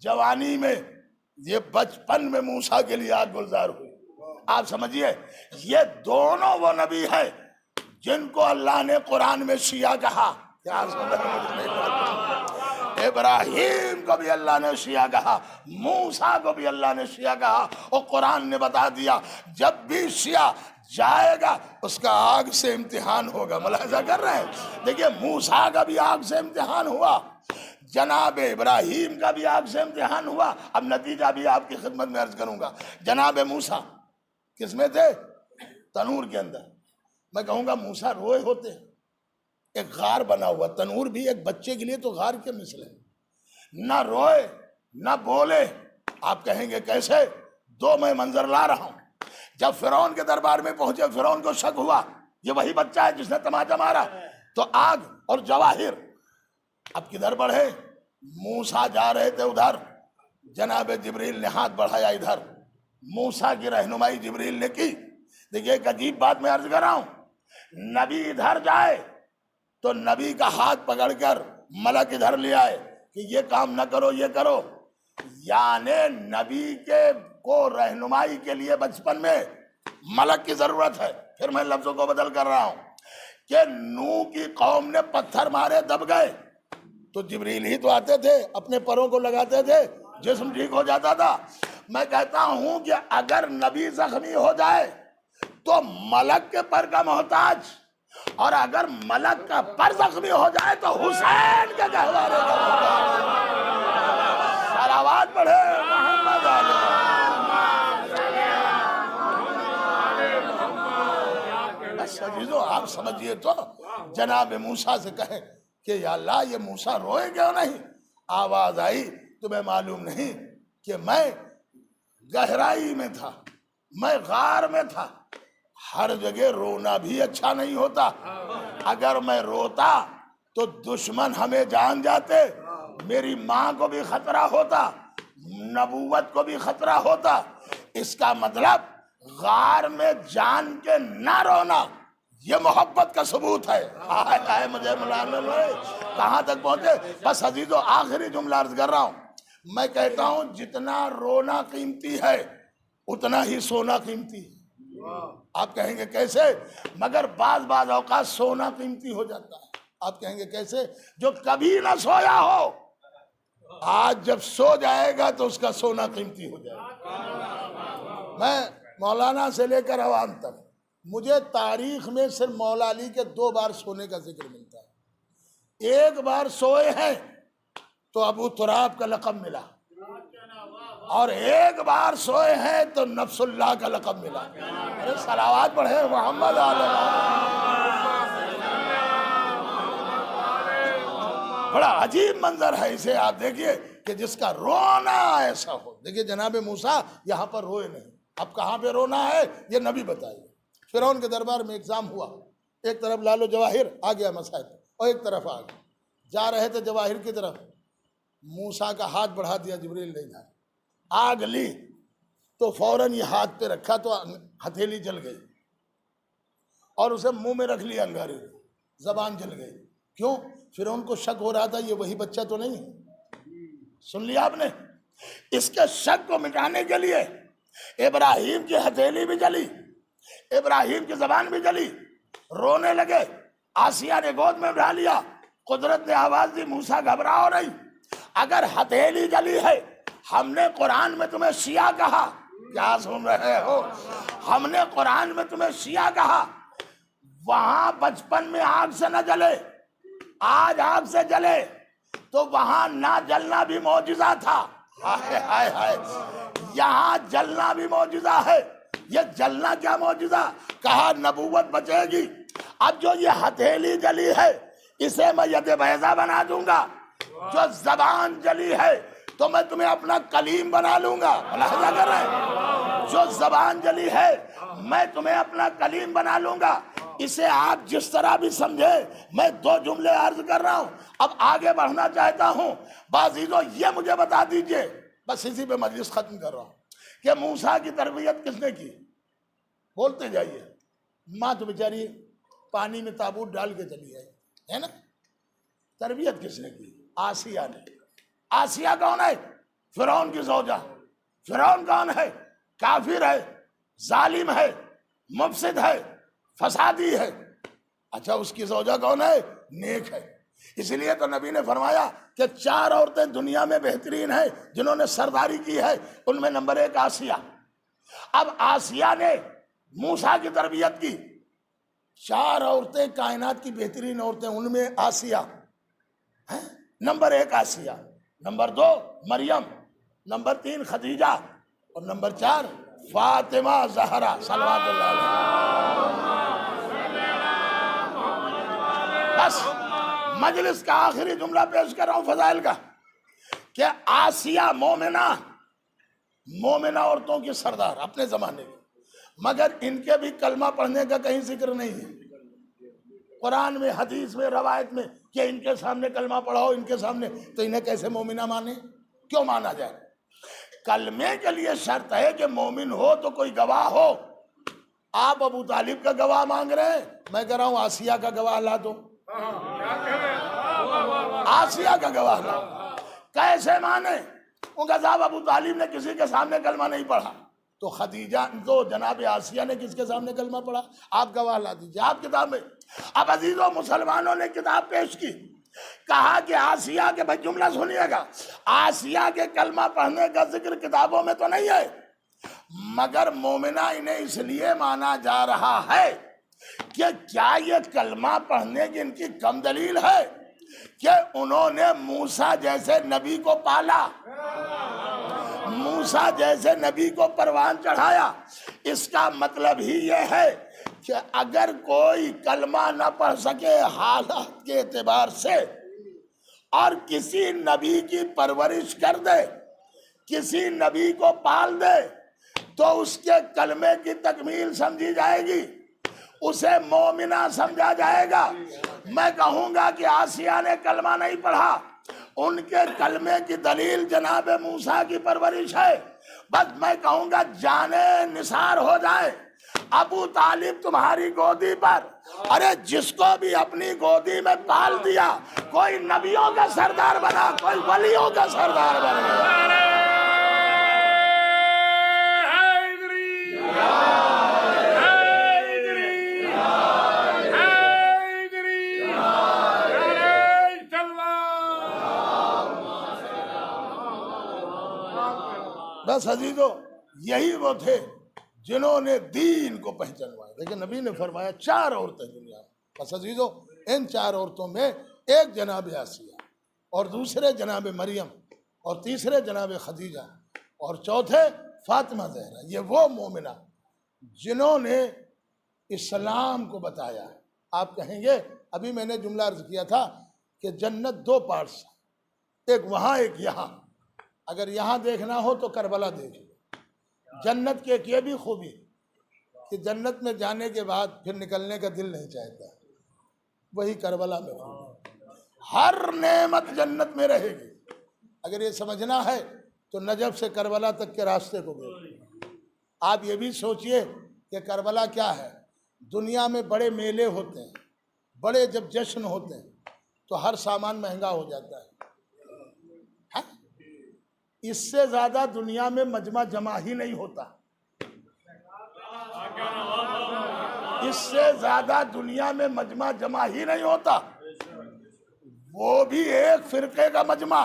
جوانی میں, یہ بچپن میں موسیٰ کے لیے آگ گلزار ہوئی. آپ سمجھیے یہ دونوں وہ نبی ہے جن کو اللہ نے قرآن میں شیعہ کہا. ابراہیم کو بھی اللہ نے شیعہ کہا, موسیٰ کو بھی اللہ نے شیعہ کہا, اور قرآن نے بتا دیا جب بھی شیعہ جائے گا اس کا آگ سے امتحان ہوگا. ملاحظہ کر رہے ہیں, دیکھیے موسیٰ کا بھی آگ سے امتحان ہوا, جناب ابراہیم کا بھی آگ سے امتحان ہوا. اب نتیجہ بھی آپ کی خدمت میں عرض کروں گا. جناب موسیٰ کس میں تھے؟ تنور کے اندر. میں کہوں گا موسیٰ روئے ہوتے, ایک غار بنا ہوا, تنور بھی ایک بچے کے لیے تو غار کے مثل ہے, نہ روئے نہ بولے. آپ کہیں گے کیسے؟ دو میں منظر لا رہا ہوں. جب فرعون کے دربار میں پہنچے, فرعون کو شک ہوا یہ وہی بچہ ہے جس نے تماچا مارا, تو آگ اور جواہر. اب کدھر بڑھے؟ موسیٰ جا رہے تھے ادھر, جناب جبریل نے ہاتھ بڑھایا ادھر, موسیٰ کی رہنمائی جبریل نے کی. دیکھیے ایک عجیب بات میں عرض کر رہا ہوں, نبی ادھر جائے تو نبی کا ہاتھ پکڑ کر ملک ادھر لے آئے کہ یہ کام نہ کرو یہ کرو. یعنی نبی کے کو رہنمائی کے لیے بچپن میں ملک کی ضرورت ہے. پھر میں لفظوں کو بدل کر رہا ہوں کہ نوح کی قوم نے پتھر مارے دب گئے, تو جبریل ہی تو آتے تھے, اپنے پروں کو لگاتے تھے, جسم ٹھیک ہو جاتا تھا. میں کہتا ہوں کہ اگر نبی زخمی ہو جائے تو ملک کے پر کا محتاج, اور اگر ملک کا پر زخمی ہو جائے تو حسین کے گہوارے کا محتاج. صلوات پڑھے محمد علی. آپ سمجھیے تو جناب موسیٰ سے کہیں کہ یا اللہ یہ موسیٰ روئے کیوں نہیں؟ آواز آئی تمہیں معلوم نہیں کہ میں گہرائی میں تھا, میں غار میں تھا. ہر جگہ رونا بھی اچھا نہیں ہوتا. اگر میں روتا تو دشمن ہمیں جان جاتے, میری ماں کو بھی خطرہ ہوتا, نبوت کو بھی خطرہ ہوتا. اس کا مطلب غار میں جان کے نہ رونا یہ محبت کا ثبوت ہے. آئے مجھے کہاں تک پہنچے؟ بس عزیزو آخری جملہ عرض کر رہا ہوں. میں کہتا ہوں جتنا رونا قیمتی ہے اتنا ہی سونا قیمتی ہے. آپ کہیں گے کیسے؟ مگر بعض اوقات سونا قیمتی ہو جاتا ہے. آپ کہیں گے کیسے؟ جو کبھی نہ سویا ہو آج جب سو جائے گا تو اس کا سونا قیمتی ہو جائے گا. میں مولانا سے لے کر عوام تک مجھے تاریخ میں صرف مولا علی کے 2 بار سونے کا ذکر ملتا ہے. ایک بار سوئے ہیں تو ابو تراب کا لقب ملا، اور ایک بار سوئے ہیں تو نفس اللہ کا لقب ملا۔ ارے صلوات پڑھے محمد بڑا عجیب منظر ہے، اسے آپ دیکھیے کہ جس کا رونا ایسا ہو۔ دیکھیے جناب موسیٰ یہاں پر روئے نہیں، اب کہاں پہ رونا ہے یہ نبی بتائیے۔ فرعون کے دربار میں ایگزام ہوا، ایک طرف لالو جواہر آ گیا مسائل اور ایک طرف آ گیا، جا رہے تھے جواہر کی طرف، موسیٰ کا ہاتھ بڑھا دیا، جبریل نہیں جا، آگ لی تو فوراً یہ ہاتھ پہ رکھا تو ہتھیلی جل گئی، اور اسے منہ میں رکھ لیا انگاری، زبان جل گئی۔ کیوں؟ فرعون کو شک ہو رہا تھا یہ وہی بچہ تو نہیں ہے۔ سن لیا آپ نے؟ اس کے شک کو مٹانے کے لیے ابراہیم کی ہتھیلی بھی جلی، ابراہیم کی زبان بھی جلی، رونے لگے، آسیہ نے گود میں اٹھا لیا، قدرت نے آواز دی موسیٰ گھبراؤ نہیں، اگر ہتھیلی جلی ہے، ہم نے قرآن میں تمہیں شیعہ کہا، کیا سن رہے ہو؟ ہم نے قرآن میں تمہیں شیعہ کہا، وہاں بچپن میں آگ سے نہ جلے، آج آگ سے جلے، تو وہاں نہ جلنا بھی معجزہ تھا، ہائے ہائے ہائے، یہاں جلنا بھی معجزہ ہے۔ یہ جلنا کیا معجزہ؟ کہا نبوت بچے گی۔ اب جو یہ ہتھیلی جلی ہے اسے میں ید بیضا بنا دوں گا، جو زبان جلی ہے تو میں تمہیں اپنا کلیم بنا لوں گا، ملاحظہ کر رہے ہیں؟ جو زبان جلی ہے میں تمہیں اپنا کلیم بنا لوں گا۔ اسے آپ جس طرح بھی سمجھے، میں دو جملے عرض کر رہا ہوں، اب آگے بڑھنا چاہتا ہوں۔ بعضیزو یہ مجھے بتا دیجئے، بس اسی پہ مجلس ختم کر رہا ہوں، کہ موسیٰ کی تربیت کس نے کی؟ بولتے جائیے۔ ماں تو بیچاری پانی میں تابوت ڈال کے چلی ہے نا؟ تربیت کس نے کی؟ آسیہ نے۔ آسیہ کون ہے؟ فرعون کی زوجہ۔ فرعون کون ہے؟ کافر ہے، ظالم ہے، مفسد ہے، فسادی ہے۔ اچھا اس کی زوجہ کون ہے؟ نیک ہے۔ اس لیے تو نبی نے فرمایا کہ 4 عورتیں دنیا میں بہترین ہیں جنہوں نے سرداری کی ہے، ان میں نمبر 1 آسیہ۔ اب آسیہ نے موسیٰ کی تربیت کی، 4 عورتیں کائنات کی بہترین عورتیں، ان میں آسیہ نمبر 1 آسیہ، نمبر 2 مریم، نمبر 3 خدیجہ، اور نمبر 4 فاطمہ زہرا صلوات اللہ علیہ۔ بس مجلس کا آخری جملہ پیش کر رہا ہوں فضائل کا، کہ آسیہ مومنہ عورتوں کی سردار اپنے زمانے کی، مگر ان کے بھی کلمہ پڑھنے کا کہیں ذکر نہیں ہے قرآن میں، حدیث میں، روایت میں، کہ ان کے سامنے کلمہ پڑھاؤ، ان کے سامنے، تو انہیں کیسے مومنہ مانے؟ کیوں مانا جائے؟ کلمے کے لیے شرط ہے کہ مومن ہو تو کوئی گواہ ہو۔ آپ ابو طالب کا گواہ مانگ رہے ہیں، میں کہہ رہا ہوں آسیہ کا گواہ لا دو، آسیہ کا گواہ لا۔ کیسے مانے؟ ان کا صاحب ابو طالب نے کسی کے سامنے کلمہ نہیں پڑھا، تو خدیجہ تو جناب آسیہ نے کس کے سامنے کلمہ پڑھا؟ آپ گواہ لا دیجئے، آپ کتاب میں۔ اب عزیزوں مسلمانوں نے کتاب پیش کی، کہا کہ آسیہ کے، بھائی جملہ سنیے گا، آسیہ کے کلمہ پڑھنے کا ذکر کتابوں میں تو نہیں ہے، مگر مومنہ انہیں اس لیے مانا جا رہا ہے کہ کیا یہ کلمہ پڑھنے کی ان کی کم دلیل ہے کہ انہوں نے موسیٰ جیسے نبی کو پالا، موسیٰ جیسے نبی کو پروان چڑھایا۔ اس کا مطلب ہی یہ ہے کہ اگر کوئی کلمہ نہ پڑھ سکے حالات کے اعتبار سے، اور کسی نبی کی پرورش کر دے، کسی نبی کو پال دے، تو اس کے کلمے کی تکمیل سمجھی جائے گی، اسے مومنہ سمجھا جائے گا۔ میں کہوں گا کہ آسیہ نے کلمہ نہیں پڑھا، ان کے کلمے کی دلیل جناب موسیٰ کی پرورش ہے۔ بس میں کہوں گا جانے نثار ہو جائے، ابو طالب تمہاری گودی پر، ارے جس کو بھی اپنی گودی میں پال دیا، کوئی نبیوں کا سردار بنا، کوئی ولیوں کا سردار بن گیا۔ بس عزیزو یہی وہ تھے جنہوں نے دین کو پہچانوایا۔ لیکن نبی نے فرمایا 4 عورتیں دنیا میں، بس عزیزو ان 4 عورتوں میں ایک جناب آسیہ، اور دوسرے جناب مریم اور تیسرے جناب خدیجہ اور چوتھے فاطمہ زہرا. یہ وہ مومنہ جنہوں نے اسلام کو بتایا. آپ کہیں گے ابھی میں نے جملہ عرض کیا تھا کہ جنت دو پارٹس، ایک وہاں ایک یہاں. اگر یہاں دیکھنا ہو تو کربلا دیکھ لو. جنت کی ایک یہ بھی خوبی کہ جنت میں جانے کے بعد پھر نکلنے کا دل نہیں چاہتا، وہی کربلا میں ہر نعمت جنت میں رہے گی. اگر یہ سمجھنا ہے تو نجف سے کربلا تک کے راستے کو دیکھیں. آپ یہ بھی سوچئے کہ کربلا کیا ہے. دنیا میں بڑے میلے ہوتے ہیں، بڑے جب جشن ہوتے ہیں تو ہر سامان مہنگا ہو جاتا ہے. اس سے زیادہ دنیا میں مجمع جمع ہی نہیں ہوتا. اس سے زیادہ دنیا میں مجمع جمع ہی نہیں ہوتا. وہ بھی ایک فرقے کا مجمع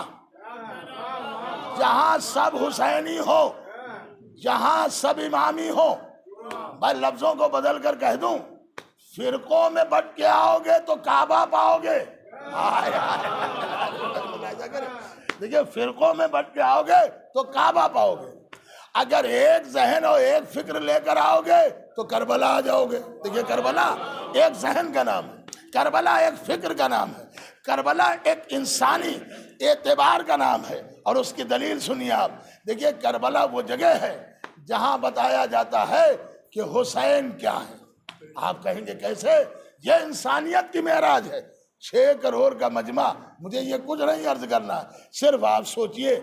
جہاں سب حسینی ہو، جہاں سب امامی ہو. میں لفظوں کو بدل کر کہہ دوں، فرقوں میں بٹ کے آؤ گے تو کعبہ پاؤ گے. دیکھیں فرقوں میں بٹ کے آؤ گے تو کعبہ پاؤ گے. اگر ایک ذہن اور ایک فکر لے کر آؤ گے تو کربلا آ جاؤ گے. دیکھیں کربلا ایک ذہن کا نام ہے، کربلا ایک فکر کا نام ہے، کربلا ایک انسانی اعتبار کا نام ہے. اور اس کی دلیل سنیے آپ. دیکھیے کربلا وہ جگہ ہے جہاں بتایا جاتا ہے کہ حسین کیا ہے. آپ کہیں گے کیسے؟ یہ انسانیت کی معراج ہے. 6 کروڑ کا مجمع. مجھے یہ کچھ نہیں عرض کرنا، صرف آپ سوچئے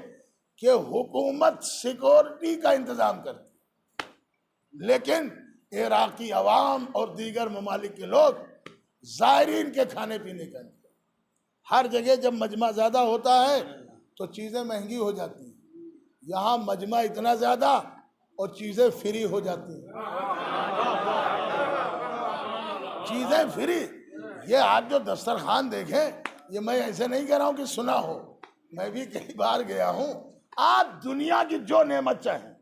کہ حکومت سیکورٹی کا انتظام کرتی، لیکن عراقی عوام اور دیگر ممالک کے لوگ زائرین کے کھانے پینے کا انتظام. ہر جگہ جب مجمع زیادہ ہوتا ہے تو چیزیں مہنگی ہو جاتی ہیں. یہاں مجمع اتنا زیادہ اور چیزیں فری ہو جاتی ہیں. چیزیں فری. یہ آپ جو دسترخوان دیکھیں، یہ میں ایسے نہیں کہہ رہا ہوں کہ سنا ہو، میں بھی کئی بار گیا ہوں. آپ دنیا کی جو نعمت چاہیں،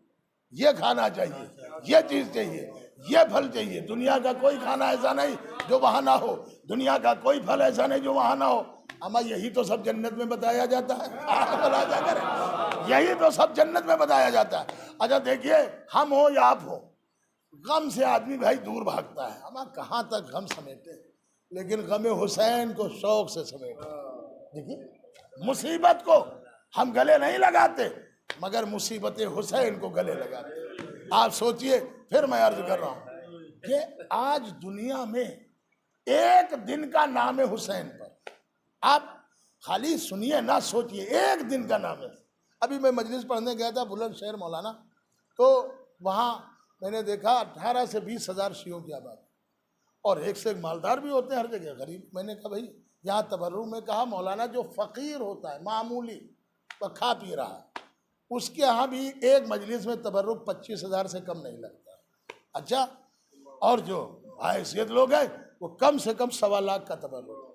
یہ کھانا چاہیے، یہ چیز چاہیے، یہ پھل چاہیے. دنیا کا کوئی کھانا ایسا نہیں جو وہاں نہ ہو، دنیا کا کوئی پھل ایسا نہیں جو وہاں نہ ہو. اما یہی تو سب جنت میں بتایا جاتا ہے. یہی تو سب جنت میں بتایا جاتا ہے. اچھا دیکھیے، ہم ہو یا آپ ہو، غم سے آدمی بھائی دور بھاگتا ہے. ہم کہاں تک غم سمیٹے، لیکن غم حسین کو شوق سے سمیٹے. دیکھیے مصیبت کو ہم گلے نہیں لگاتے، مگر مصیبت حسین کو گلے لگاتے. آپ سوچئے. پھر میں عرض کر رہا ہوں کہ آج دنیا میں ایک دن کا نام ہے حسین پر. آپ خالی سنیے نہ سوچئے، ایک دن کا نام ہے. ابھی میں مجلس پڑھنے گیا تھا بلند شہر مولانا، تو وہاں میں نے دیکھا 18 سے 20 ہزار شیعوں کی آبادی، اور ایک سے ایک مالدار بھی ہوتے ہیں ہر جگہ، غریب. میں نے کہا بھائی یہاں تبرک میں کہا مولانا جو فقیر ہوتا ہے معمولی وہ کھا پی رہا ہے، اس کے ہاں بھی ایک مجلس میں تبرک 25 ہزار سے کم نہیں لگتا. اچھا، اور جو حیثیت لوگ ہیں وہ کم سے کم 1.25 لاکھ کا تبرک،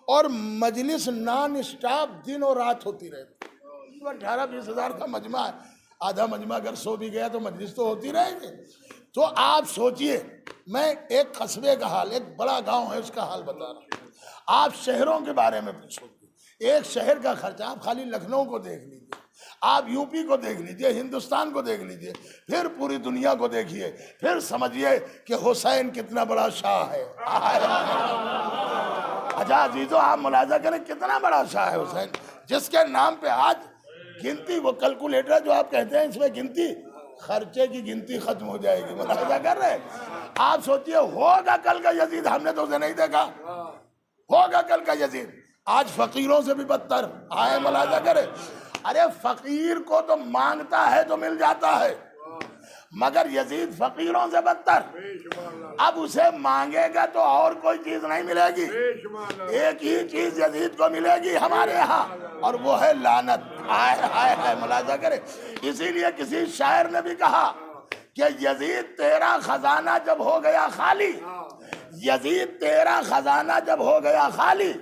اور مجلس نان اسٹاپ دن اور رات ہوتی رہتی. 18-20 ہزار کا مجمع ہے، آدھا مجمع اگر سو بھی گیا تو مجلس تو ہوتی رہے گی. تو آپ سوچئے، میں ایک قصبے کا حال، ایک بڑا گاؤں ہے اس کا حال بتا رہا ہوں. آپ شہروں کے بارے میں پوچھو، ایک شہر کا خرچہ آپ خالی لکھنؤ کو دیکھ لیجیے، آپ یو پی کو دیکھ لیجئے، ہندوستان کو دیکھ لیجئے، پھر پوری دنیا کو دیکھیے، پھر سمجھیے کہ حسین کتنا بڑا شاہ ہے. اچھا عزیزو، آپ ملاحظہ کریں کتنا بڑا شاہ ہے حسین، جس کے نام پہ آج گنتی، وہ کیلکولیٹر جو آپ کہتے ہیں اس میں گنتی، خرچے کی گنتی ختم ہو جائے گی. ملاحظہ کر رہے ہیں آپ. سوچئے ہوگا کل کا یزید، ہم نے تو اسے نہیں دیکھا، ہوگا کل کا یزید آج فقیروں سے بھی بدتر. آئے ملاحظہ کرے. ارے فقیر کو تو مانگتا ہے تو مل جاتا ہے، مگر یزید فقیروں سے بدتر. اب اسے مانگے گا تو اور کوئی چیز نہیں ملے گی، ایک ہی چیز یزید کو ملے گی ہمارے ہاں، اور وہ ہے لعنت. آئے ملاحظہ کرے. اسی لیے کسی شاعر نے بھی کہا کہ یزید تیرا خزانہ جب ہو گیا خالی، یزید تیرا خزانہ جب ہو گیا خالی،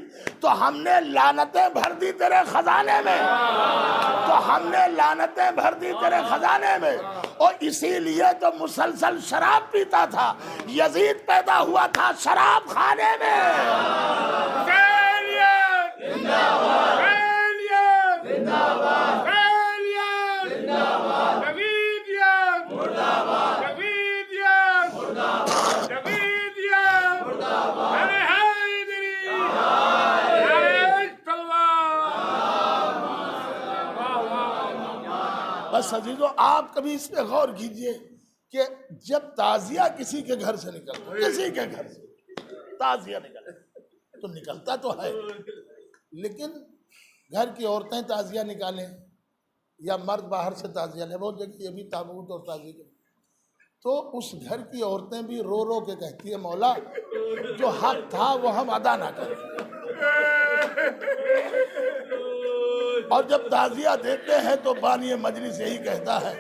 تو ہم نے لعنتیں بھر دی تیرے خزانے میں، تو ہم نے لعنتیں بھر دی تیرے خزانے میں. اور اسی لیے تو مسلسل شراب پیتا تھا. یزید پیدا ہوا تھا شراب خانے میں. بس عزیزو آپ کبھی اس پہ غور کیجئے کہ جب تعزیہ کسی کے گھر سے نکلتا، کسی کے گھر سے تعزیہ نکلتا تو نکلتا تو ہے، لیکن گھر کی عورتیں تعزیہ نکالیں یا مرد باہر سے تعزیہ لیں، بہت جگہ یہ بھی تابوت اور تعزیہ کے، تو اس گھر کی عورتیں بھی رو رو کے کہتی ہیں مولا جو حق تھا وہ ہم ادا نہ کریں، اور جب تعزیہ دیتے ہیں تو بانی مجلس یہی کہتا ہے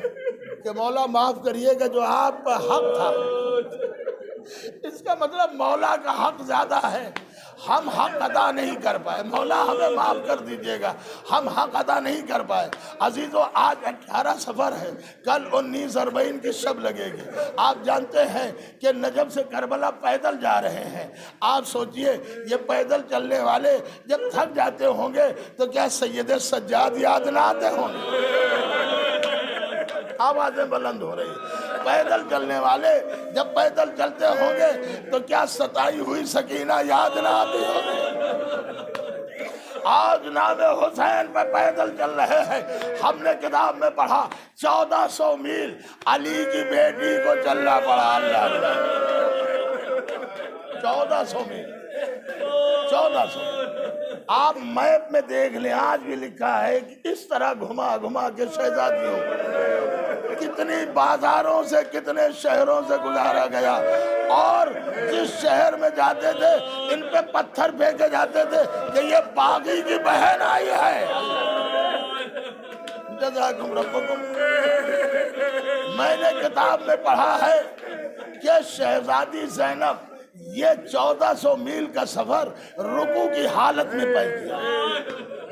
کہ مولا معاف کریے گا جو آپ کا حق تھا، اس کا مطلب مولا کا حق زیادہ ہے، ہم حق ادا نہیں کر پائے، مولا ہمیں معاف کر دیجئے گا، ہم حق ادا نہیں کر پائے۔ عزیزو آج 18 صفر ہے، کل 19 اربعین کی شب لگے گی، آپ جانتے ہیں کہ نجف سے کربلا پیدل جا رہے ہیں، آپ سوچئے یہ پیدل چلنے والے جب تھک جاتے ہوں گے تو کیا سید سجاد یاد نہ آتے ہوں گے؟ آوازیں بلند ہو رہی، پیدل چلنے والے جب پیدل چلتے ہوں گے تو کیا ستائی ہوئی سکینہ یاد نہ آتی ہوگی؟ آج نام حسین پہ پیدل چل رہے ہیں، ہم نے کتاب میں پڑھا 1400 میل علی کی بیٹی کو چلنا پڑا، اللہ 1400 میل، 1400۔ آپ میپ میں دیکھ لیں، آج بھی لکھا ہے کہ اس طرح گھما گھما کے شہزادیوں کتنی بازاروں سے کتنے شہروں سے گزارا گیا، اور جس شہر میں جاتے تھے ان پہ پتھر پھینکے جاتے تھے کہ یہ باغی کی بہن آئی ہے۔ جزاکم ربکم۔ میں نے کتاب میں پڑھا ہے کہ شہزادی زینب یہ 1400 میل کا سفر رکوع کی حالت میں طے کیا،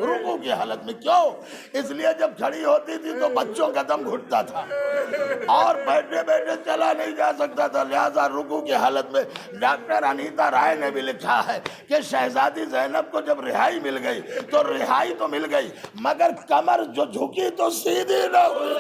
رکوع کی حالت میں۔ کیوں؟ اس لیے جب کھڑی ہوتی تھی تو بچوں کا دم گھٹتا تھا اور بیٹھے بیٹھے چلا نہیں جا سکتا تھا، لہذا رکوع کی حالت میں۔ ڈاکٹر انیتا رائے نے بھی لکھا ہے کہ شہزادی زینب کو جب رہائی مل گئی تو رہائی تو مل گئی مگر کمر جو جھکی تو سیدھی نہ ہوئی۔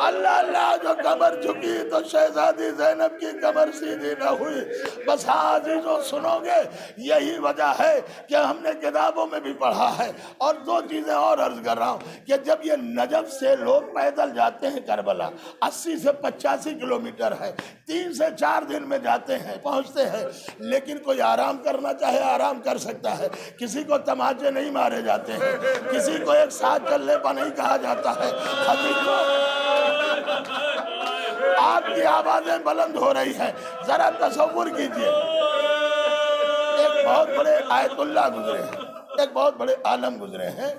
اللہ اللہ، جو کمر جھکی تو شہزادی زینب کی کمر سیدھی نہ ہوئی۔ بس عزیزو سنو گے، یہی وجہ ہے کہ ہم نے کتابوں میں بھی پڑھا ہے۔ اور دو چیزیں اور عرض کر رہا ہوں کہ جب یہ نجف سے لوگ پیدل جاتے ہیں کربلا، 80 سے 85 کلومیٹر ہے، 3 سے 4 دن میں جاتے ہیں، پہنچتے ہیں، لیکن کوئی آرام کرنا چاہے آرام کر سکتا ہے، کسی کو تماچے نہیں مارے جاتے ہیں، کسی کو ایک ساتھ چلنے پر نہیں کہا جاتا ہے۔ آپ کی آوازیں بلند ہو رہی ہیں، ذرا تصور کیجئے، ایک بہت بڑے آیت اللہ گزرے ہیں، ایک بہت بڑے عالم گزرے ہیں،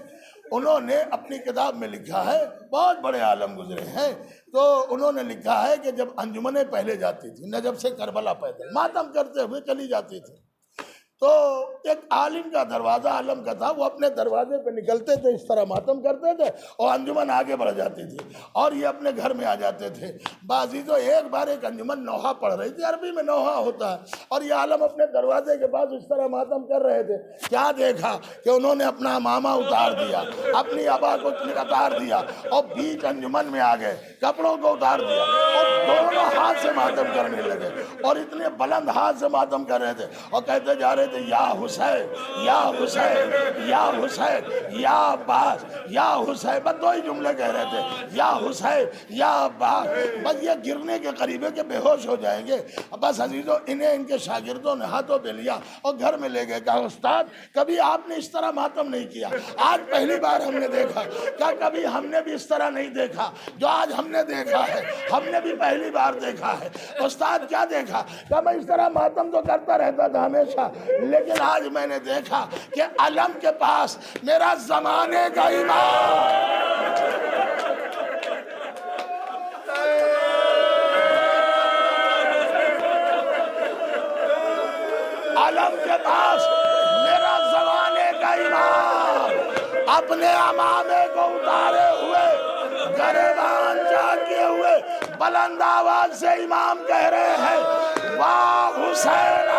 انہوں نے اپنی کتاب میں لکھا ہے، بہت بڑے عالم گزرے ہیں، تو انہوں نے لکھا ہے کہ جب انجمنیں پہلے جاتی تھی نجف سے کربلا پیدل ماتم کرتے ہوئے چلی جاتی تھی، تو ایک عالم کا دروازہ عالم کا تھا، وہ اپنے دروازے پہ نکلتے تھے، اس طرح ماتم کرتے تھے اور انجمن آگے بڑھ جاتی تھی اور یہ اپنے گھر میں آ جاتے تھے۔ بعضیزو ایک بار ایک انجمن نوحہ پڑھ رہی تھی، عربی میں نوحہ ہوتا ہے، اور یہ عالم اپنے دروازے کے پاس اس طرح ماتم کر رہے تھے، کیا دیکھا کہ انہوں نے اپنا امامہ اتار دیا، اپنی ابا کو اتار دیا اور بیچ انجمن میں آ گئے، کپڑوں کو اتار دیا اور دونوں ہاتھ سے ماتم کرنے لگے، اور اتنے بلند ہاتھ سے ماتم کر رہے تھے اور کہتے جا رہے تھے یا حسین یا حسین یا حسین یا عباس یا حسین، بس دو ہی جملے کہہ رہے تھے، یا حسین یا عباس، بس یہ گرنے کے قریب ہے کہ بے ہوش ہو جائیں گے۔ بس عزیزو انہیں ان کے شاگردوں نے ہاتھوں پہ لیا اور گھر میں لے گئے، کہا استاد کبھی آپ نے اس طرح ماتم نہیں کیا، آج پہلی بار ہم نے دیکھا، کہا کبھی ہم نے بھی اس طرح نہیں دیکھا جو آج ہم نے دیکھا ہے، ہم نے بھی پہلی بار دیکھا ہے۔ استاد کیا دیکھا؟ کہا میں اس طرح ماتم تو کرتا رہتا تھا ہمیشہ، لیکن آج میں نے دیکھا کہ علم کے پاس میرا زمانے کا امام، علم کے پاس میرا زمانے کا امام اپنے امامے کو اتارے ہوئے گریبان جا کیے ہوئے بلند آواز سے امام کہہ رہے ہیں واہ حسینہ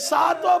7